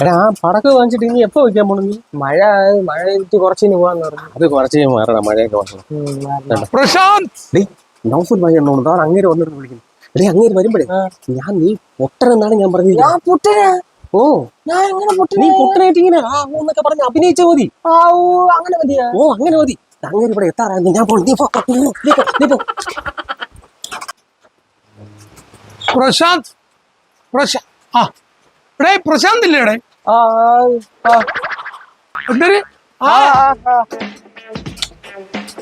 എടാ ആ പടക്കം വാങ്ങിച്ചിട്ട് ഇനി എപ്പോ വെക്കാൻ പോണു നീ? മഴ കുറച്ചിന് പോവാന്ന് പറഞ്ഞു. അത് കുറച്ച് മാറണം, മഴയൊക്കെ മാറണം. പ്രശാന്ത് നൗഫൽ ഭായി എന്നോട് അങ്ങേര് വന്നിട്ട് വിളിക്കുന്നു. എടേ അങ്ങേര് വരുമ്പോഴേ നീ പൊട്ടനെന്നാണ് ഞാൻ പറഞ്ഞത്. ഓ നീ പൊട്ടനായിട്ട് ഇങ്ങനെ എന്നൊക്കെ പറഞ്ഞ് അഭിനയിച്ചാ മതി. അങ്ങനെ മതിയാ? ഓ അങ്ങനെ മതി. അങ്ങേര് ഇവിടെ എത്താറായിരുന്നു. ഞാൻ പോണു. നീ പോ. പ്രശാന്ത് പ്രശാന്ത് ഇല്ലേ ഇവിടെ? എന്തൊരു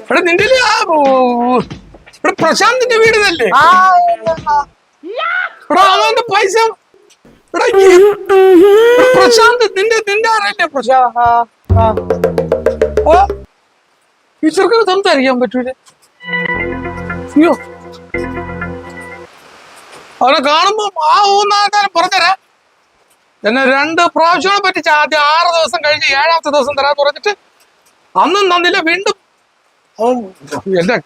ഇവിടെ നിന്റെ ഇവിടെ പ്രശാന്തിന്റെ വീട് തന്നെ. ഇവിടെ അവന്റെ പൈസ പ്രശാന്ത് നിന്റെ ആരല്ലേ പ്രശാന്ത്? ഈ ചെറുക്കന് സംസാരിക്കാൻ പറ്റൂല. അയ്യോ അവനെ കാണുമ്പോ ഊന്നാക്കാരം പറഞ്ഞുതരാം. എന്നെ 2 പ്രാവശ്യം പറ്റിച്ച. ആദ്യം 6 ദിവസം കഴിഞ്ഞ് 7ാമത്തെ ദിവസം തരാൻ പറഞ്ഞിട്ട് അന്നും നന്നില്ല. വീണ്ടും എന്റെ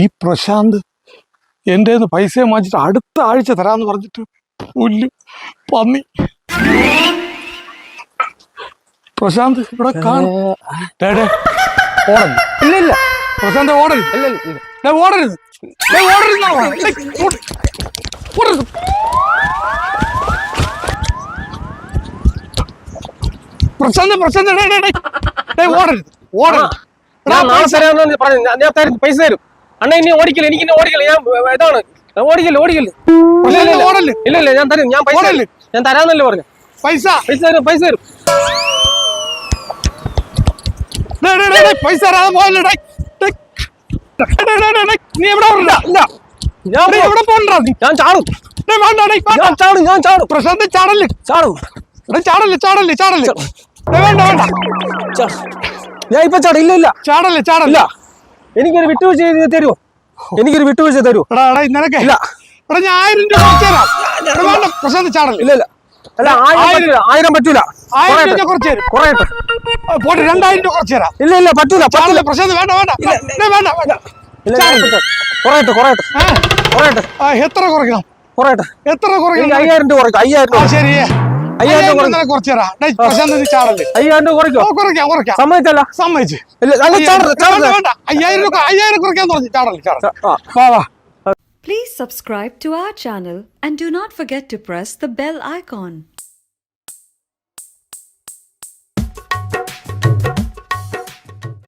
ഈ പ്രശാന്ത് എന്റെ പൈസ വാങ്ങിച്ചിട്ട് അടുത്ത ആഴ്ച തരാന്ന് പറഞ്ഞിട്ട് പുല്ല് പന്നി. പ്രശാന്ത് ഇവിടെ ഇല്ല പ്രശാന്ത് ഓടരുത്. ഓടരുത്. പ്രശാന്ത് ഓടരുത്. പൈസ തരും അണ്ണ. ഇനി ഓടിക്കല്, എനിക്ക് ഓടിക്കല്. ഞാൻ ഇതാണ് ഓടിക്കല്. ഇല്ല ഞാൻ തരും. ഞാൻ തരാന്നല്ലേ പറഞ്ഞു. പൈസ തരും. പൈസ തരാതെ പോയല്ലേ? നീ എവിടെ പോകണ്ട? ഞാൻ ചാടും. പ്രശാന്ത് ചാടല്ലേ? വേണ്ട ഞാൻ ഇപ്പൊ ചാടും. ഇല്ല ചാടല്ലേ? എനിക്കൊരു വിട്ടുവീഴ്ച തരുമോ? നിനക്ക് ഇല്ല. ഞാൻ 1000 രൂപ കുറച്ചുതരാം. വേണ്ട പ്രശാന്ത് ചാടല്ലേ? ഇല്ല അല്ല 1000 പറ്റൂല. 1000 രൂപ കുറച്ച് തരും. കുറയട്ടെ. പോട്ടെ 2000 രൂപ കുറച്ച് തരാം. ഇല്ല പറ്റൂല. പ്രശാന്ത് വേണ്ട. കുറയട്ടെ. എത്ര കുറയ്ക്കണം? എത്ര 5000 രൂപ കുറയ്ക്കും. 5000 രൂപ. ശരി 5000 രൂപ കുറച്ച് തരാം. പ്രശാന്ത് ചാടല്ലേ? 5000 രൂപ കുറയ്ക്കാം. സമ്മതിച്ചു. വേണ്ട. 5000 കുറയ്ക്കാൻ പറഞ്ഞു. ചാടല്ലേ? Please subscribe to our channel and do not forget to press the bell icon.